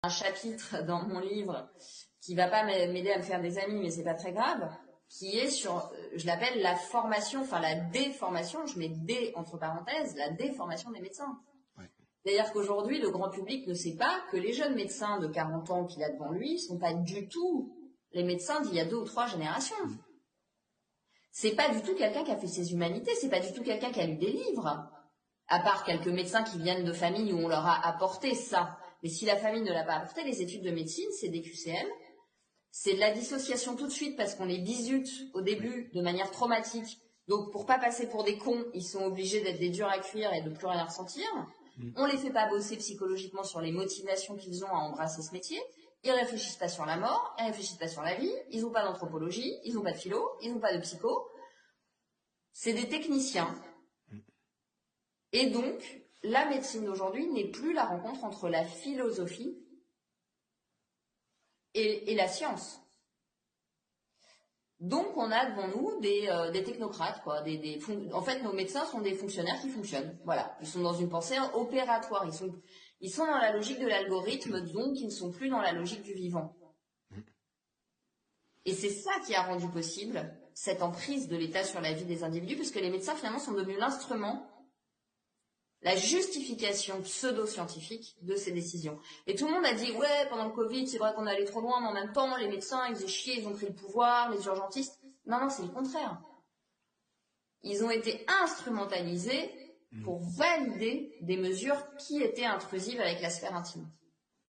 un chapitre dans mon livre qui va pas m'aider à me faire des amis, mais c'est pas très grave, qui est sur, je l'appelle la formation, enfin la déformation, je mets D entre parenthèses, la déformation des médecins. Ouais. C'est-à-dire qu'aujourd'hui, le grand public ne sait pas que les jeunes médecins de 40 ans qu'il a devant lui sont pas du tout les médecins d'il y a 2 ou 3 générations. C'est pas du tout quelqu'un qui a fait ses humanités, c'est pas du tout quelqu'un qui a lu des livres. À part quelques médecins qui viennent de familles où on leur a apporté ça. Mais si la famille ne l'a pas apporté, les études de médecine, c'est des QCM. C'est de la dissociation tout de suite parce qu'on les bisute au début de manière traumatique. Donc, pour pas passer pour des cons, ils sont obligés d'être des durs à cuire et de plus rien ressentir. On les fait pas bosser psychologiquement sur les motivations qu'ils ont à embrasser ce métier. Ils réfléchissent pas sur la mort, ils réfléchissent pas sur la vie, ils ont pas d'anthropologie, ils ont pas de philo, ils ont pas de psycho. C'est des techniciens. Et donc, la médecine d'aujourd'hui n'est plus la rencontre entre la philosophie et la science. Donc, on a devant nous des technocrates, quoi. En fait, nos médecins sont des fonctionnaires qui fonctionnent. Voilà, ils sont dans une pensée opératoire. Ils sont dans la logique de l'algorithme, donc ils ne sont plus dans la logique du vivant. Et c'est ça qui a rendu possible cette emprise de l'État sur la vie des individus, puisque les médecins finalement sont devenus l'instrument, la justification pseudo-scientifique de ces décisions. Et tout le monde a dit, ouais, pendant le Covid, c'est vrai qu'on allait trop loin, mais en même temps, les médecins, ils faisaient chier, ils ont pris le pouvoir, les urgentistes. Non, c'est le contraire. Ils ont été instrumentalisés pour valider des mesures qui étaient intrusives avec la sphère intime.